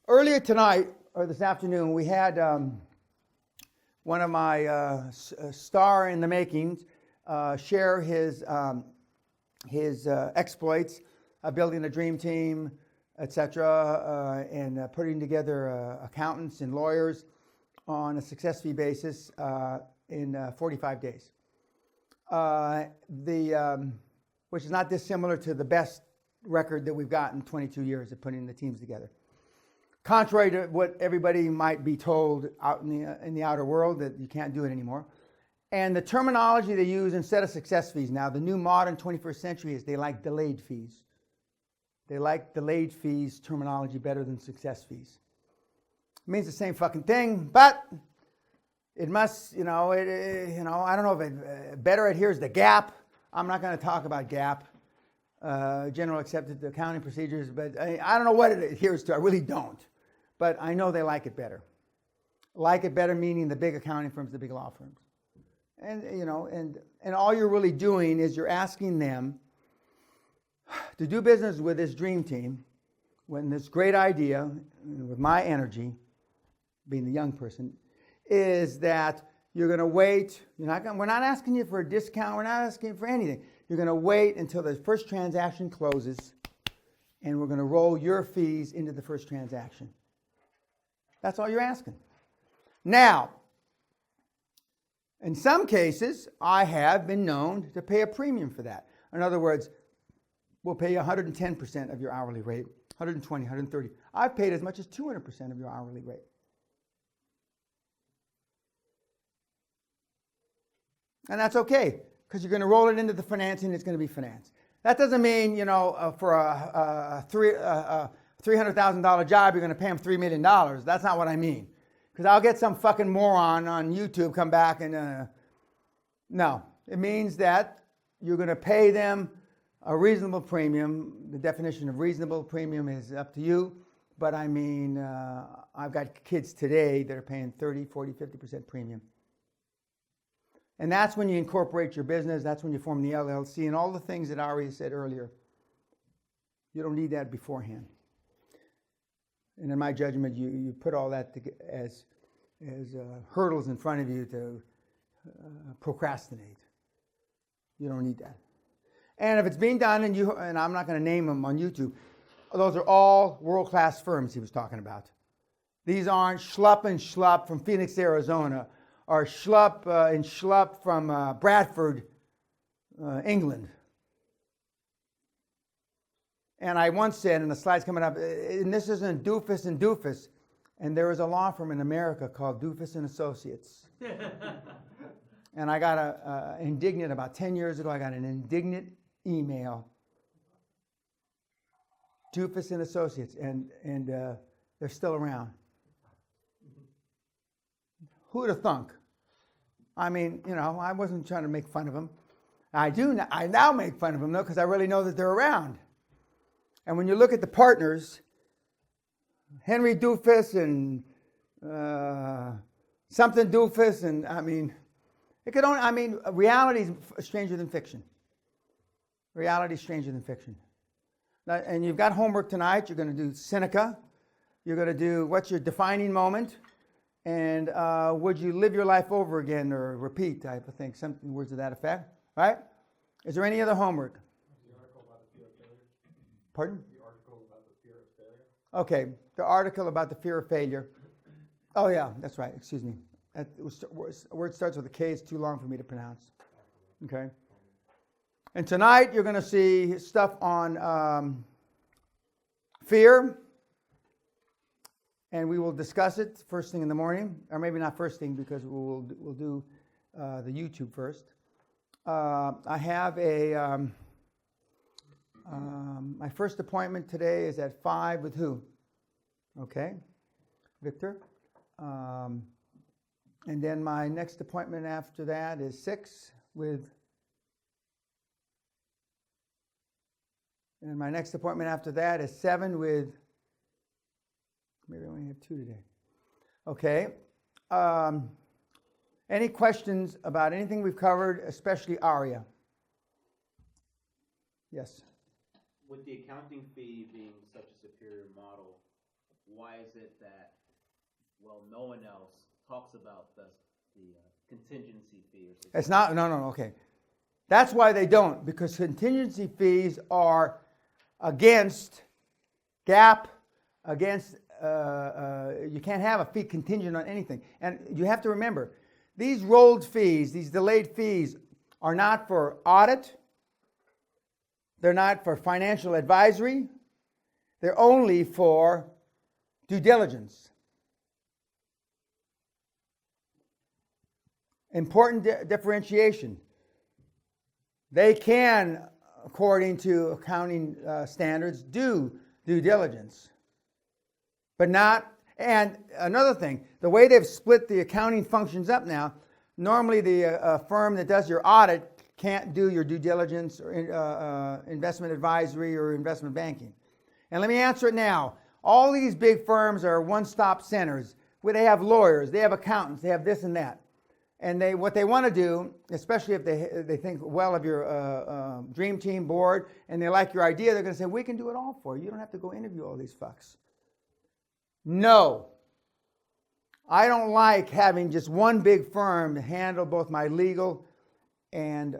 Earlier tonight, or this afternoon, we had one of my star in the makings share his exploits, building a dream team, etc., and putting together accountants and lawyers on a success fee basis in 45 days. Which is not dissimilar to the best record that we've got in 22 years of putting the teams together. Contrary to what everybody might be told out in the outer world, that you can't do it anymore. And the terminology they use instead of success fees now, the new modern 21st century, is they like delayed fees. They like delayed fees terminology better than success fees. It means the same fucking thing, but it must, I don't know if it better adheres to GAAP. I'm not going to talk about GAAP, general accepted accounting procedures, but I don't know what it adheres to. I really don't. But I know they like it better. Like it better meaning the big accounting firms, the big law firms. And, and all you're really doing is you're asking them to do business with this dream team, when this great idea, with my energy, being the young person, is that you're going to wait. We're not asking you for a discount. We're not asking you for anything. You're going to wait until the first transaction closes, and we're going to roll your fees into the first transaction. That's all you're asking. Now, in some cases, I have been known to pay a premium for that. In other words, we'll pay you 110% of your hourly rate, 120, 130. I've paid as much as 200% of your hourly rate. And that's okay, because you're going to roll it into the financing, it's going to be financed. That doesn't mean, for a $300,000 job, you're going to pay them $3 million. That's not what I mean. Because I'll get some fucking moron on YouTube come back and, no. It means that you're going to pay them a reasonable premium. The definition of reasonable premium is up to you. But I mean, I've got kids today that are paying 30, 40, 50% premium. And that's when you incorporate your business. That's when you form the LLC and all the things that Ari said earlier. You don't need that beforehand. And in my judgment, you put all that as hurdles in front of you to procrastinate. You don't need that. And if it's being done, and I'm not going to name them on YouTube, those are all world-class firms he was talking about. These aren't schlup and schlup from Phoenix, Arizona, or schlup and schlup from Bradford, England. And I once said, and the slide's coming up, and this isn't doofus and doofus, and there was a law firm in America called Doofus and Associates. And I got indignant about 10 years ago. I got an indignant email, Doofus and Associates, and they're still around. Who'd have thunk? I mean, I wasn't trying to make fun of them. I now make fun of them, though, because I really know that they're around. And when you look at the partners, Henry Doofus and something Doofus, and reality is stranger than fiction. Reality is stranger than fiction. Now, and you've got homework tonight. You're going to do Seneca. You're going to do what's your defining moment, and would you live your life over again or repeat type of thing, something words to that effect, right? Is there any other homework? Pardon? The article about the fear of failure. Okay, the article about the fear of failure. Oh yeah, that's right, excuse me. A word starts with a K, it's too long for me to pronounce. Okay. And tonight you're going to see stuff on fear, and we will discuss it first thing in the morning, or maybe not first thing because we'll do the YouTube first. I have my first appointment today is at 5 with who? Okay, Victor. And then my next appointment after that is 6 with, and my next appointment after that is 7 with, maybe I only have 2 today. Okay. Any questions about anything we've covered, especially ARIA? Yes. With the accounting fee being such a superior model, why is it that, well, no one else talks about the contingency fee? It's not, no, okay. That's why they don't, because contingency fees are against GAAP, against, you can't have a fee contingent on anything. And you have to remember, these rolled fees, these delayed fees, are not for audit, they're not for financial advisory, they're only for due diligence. Important differentiation. They can, according to accounting standards, do due diligence, but not. And another thing, the way they've split the accounting functions up now, normally the firm that does your audit can't do your due diligence or investment advisory or investment banking. And let me answer it now. All these big firms are one-stop centers where they have lawyers, they have accountants, they have this and that. And what they want to do, especially if they think well of your dream team board and they like your idea, they're going to say, we can do it all for you. You don't have to go interview all these fucks. No. I don't like having just one big firm handle both my legal and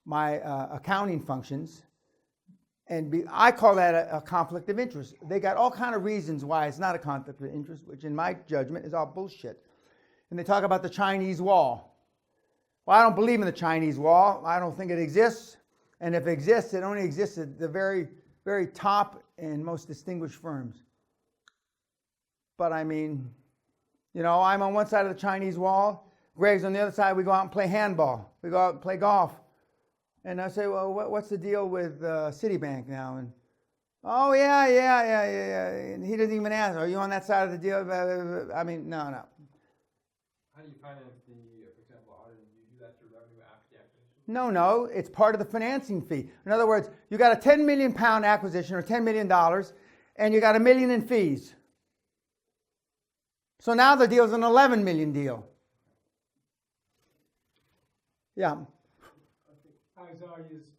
my accounting functions. And I call that a conflict of interest. They got all kind of reasons why it's not a conflict of interest, which in my judgment is all bullshit. And they talk about the Chinese wall. Well, I don't believe in the Chinese wall. I don't think it exists. And if it exists, it only exists at the very, very top and most distinguished firms. But I mean, you know, I'm on one side of the Chinese wall. Greg's on the other side. We go out and play handball. We go out and play golf. And I say, well, what's the deal with Citibank now? And oh, yeah. And he doesn't even ask, are you on that side of the deal? I mean, no. How do you finance for example, audit? Do you do that through revenue after the acquisition? No, it's part of the financing fee. In other words, you got a 10 million pound acquisition or $10 million, and you got $1 million in fees. So now the deal's an 11 million deal. Yeah. I think Isaiah's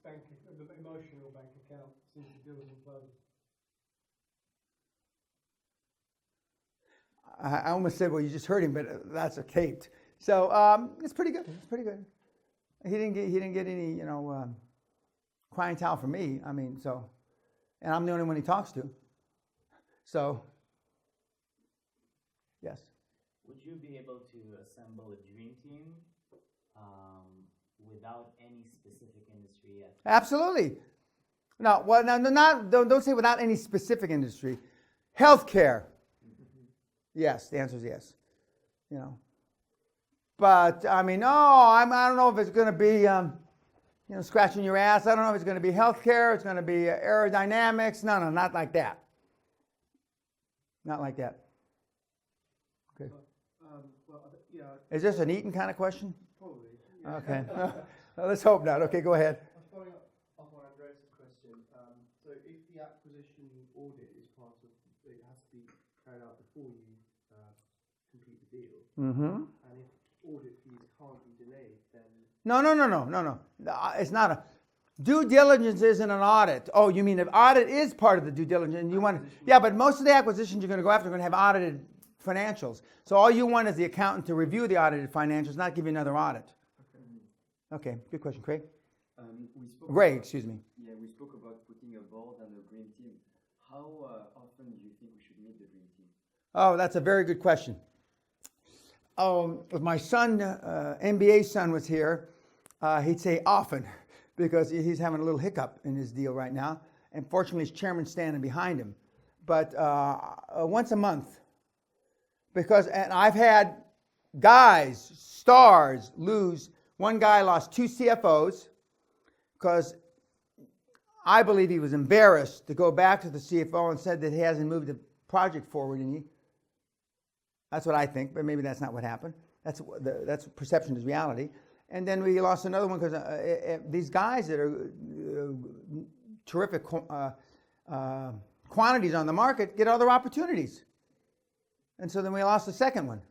emotional bank account seems to do with both. I almost said, well, you just heard him, but that's a taped. So it's pretty good. It's pretty good. He didn't get any, clientele from me. I mean, so, and I'm the only one he talks to. So, yes. Would you be able to assemble a dream team without any specific industry yet? Absolutely. No, well, don't say without any specific industry. Healthcare. Yes, the answer is yes. But I mean, I don't know if it's going to be, scratching your ass. I don't know if it's going to be healthcare. It's going to be aerodynamics. No, not like that. Not like that. Okay. Is this an Eaton kind of question? Probably. Yeah. Okay. Let's hope not. Okay, go ahead. Following up on Andreas' question, so if the acquisition audit is part of, it has to be carried out before you complete the deal, Mm-hmm. and if audit fees can't be delayed, then... No. It's not a... Due diligence isn't an audit. Oh, you mean if audit is part of the due diligence, and you want... Yeah, but most of the acquisitions you're going to go after are going to have audited financials. So all you want is the accountant to review the audited financials, not give you another audit. Okay, good question, Craig. Ray, excuse me. Yeah, we spoke about putting a board and a green team. How often do you think we should meet the green team? Oh, that's a very good question. If my son, MBA son, was here, he'd say often, because he's having a little hiccup in his deal right now. And fortunately, his chairman's standing behind him. But once a month. And I've had guys, stars, lose. One guy lost 2 CFOs because I believe he was embarrassed to go back to the CFO and said that he hasn't moved the project forward any. That's what I think, but maybe that's not what happened. That's perception is reality. And then we lost another one because these guys that are terrific quantities on the market get other opportunities. And so then we lost the second one.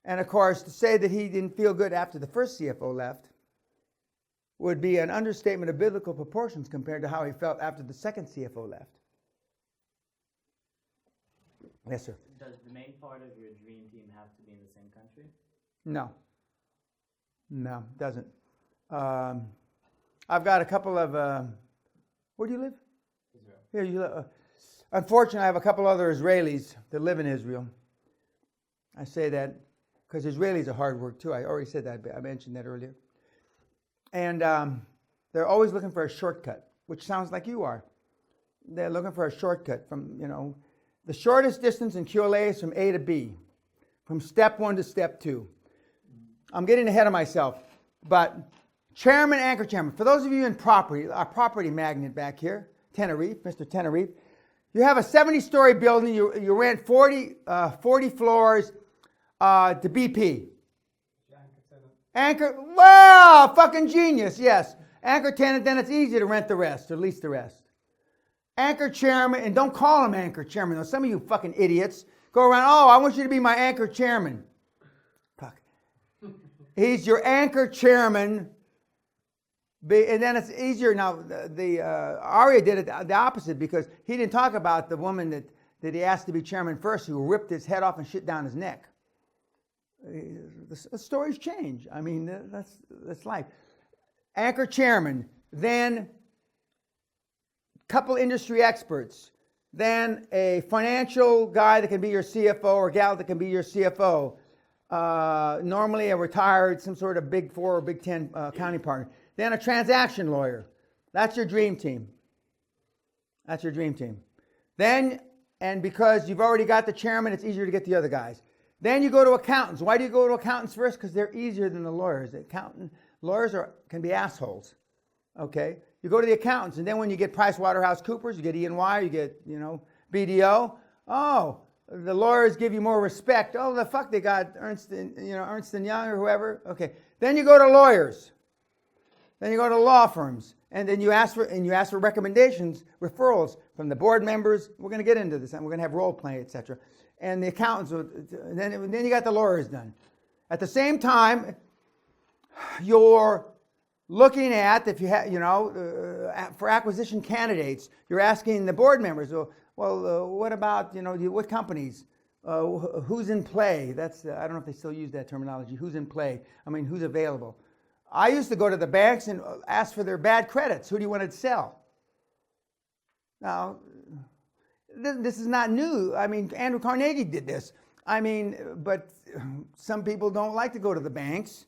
And of course, to say that he didn't feel good after the first CFO left would be an understatement of biblical proportions compared to how he felt after the second CFO left. Yes, sir. Does the main part of your dream team have to be in the same country? No. No, doesn't. I've got a couple of. Where do you live? Israel. Here you live. Unfortunately, I have a couple other Israelis that live in Israel. I say that because Israelis are hard work too. I already said that. I mentioned that earlier. And they're always looking for a shortcut, which sounds like you are. They're looking for a shortcut from, the shortest distance in QLA is from A to B, from step 1 to step 2. I'm getting ahead of myself, but chairman, anchor chairman, for those of you in property, our property magnate back here, Tenerife, Mr. Tenerife, you have a 70-story building, you rent 40 floors to BP. Anchor, wow, fucking genius, yes. Anchor tenant, then it's easy to rent the rest, or lease the rest. Anchor chairman, and don't call him anchor chairman, though. Some of you fucking idiots go around, oh, I want you to be my anchor chairman. Fuck. He's your anchor chairman, and then it's easier. Now, Aria did it the opposite because he didn't talk about the woman that he asked to be chairman first who ripped his head off and shit down his neck. The stories change. I mean, that's life. Anchor chairman, then couple industry experts, then a financial guy that can be your CFO or gal that can be your CFO. Normally a retired, some sort of Big 4 or Big 10 accounting partner. Then a transaction lawyer. That's your dream team. That's your dream team. Then, and because you've already got the chairman, it's easier to get the other guys. Then you go to accountants. Why do you go to accountants first? Because they're easier than the lawyers. Lawyers can be assholes. Okay? You go to the accountants, and then when you get PricewaterhouseCoopers, you get E&Y, you get, BDO. Oh, the lawyers give you more respect. Oh, the fuck, they got Ernst and Young or whoever. Okay. Then you go to lawyers. Then you go to law firms, and then you ask for recommendations, referrals from the board members. We're going to get into this, and we're going to have role play, etc. And the accountants. And then you got the lawyers done. At the same time, you're looking at, if you have, for acquisition candidates, you're asking the board members, what about, what companies? Who's in play? That's, I don't know if they still use that terminology. Who's in play? I mean, who's available? I used to go to the banks and ask for their bad credits. Who do you want to sell? Now, this is not new. I mean, Andrew Carnegie did this. I mean, but some people don't like to go to the banks.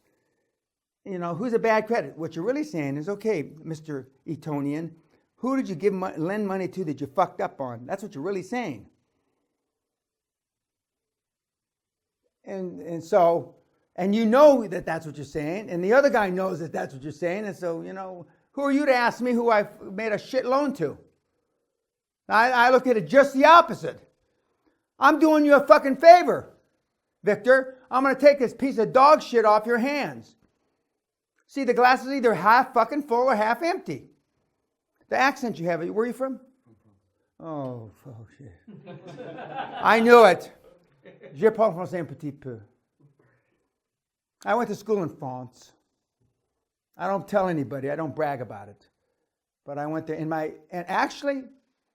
Who's a bad credit? What you're really saying is, okay, Mr. Etonian, who did you lend money to that you fucked up on? That's what you're really saying. And so, and you know that that's what you're saying, and the other guy knows that that's what you're saying, and so, who are you to ask me who I made a shit loan to? I look at it just the opposite. I'm doing you a fucking favor, Victor. I'm going to take this piece of dog shit off your hands. See, the glass is either half fucking full or half empty. The accent you have, where are you from? Oh, shit. I knew it. Je parle français un petit peu. I went to school in France. I don't tell anybody. I don't brag about it. But I went there and actually,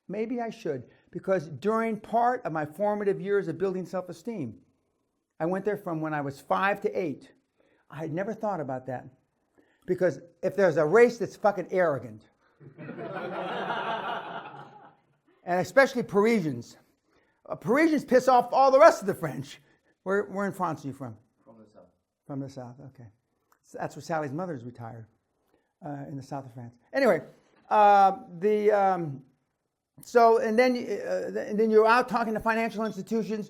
maybe I should, because during part of my formative years of building self-esteem, I went there from when I was 5 to 8. I had never thought about that. Because if there's a race that's fucking arrogant, and especially Parisians, Parisians piss off all the rest of the French. Where in France are you from? From the south. From the south, okay. So that's where Sally's mother is retired, in the south of France. Anyway, so and then you're out talking to financial institutions.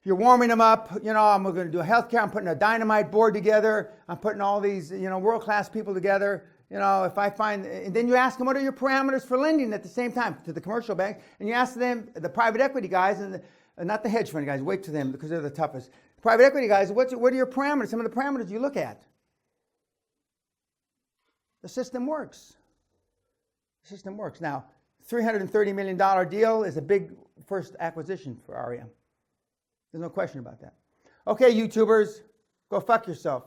You're warming them up. I'm going to do healthcare. I'm putting a dynamite board together. I'm putting all these, world-class people together. If I find, and then you ask them, what are your parameters for lending at the same time to the commercial bank? And you ask them, the private equity guys, and not the hedge fund guys, wait to them because they're the toughest. Private equity guys, what are your parameters? Some of the parameters you look at. The system works. The system works. Now, $330 million deal is a big first acquisition for Aria. There's no question about that. Okay, YouTubers, go fuck yourself.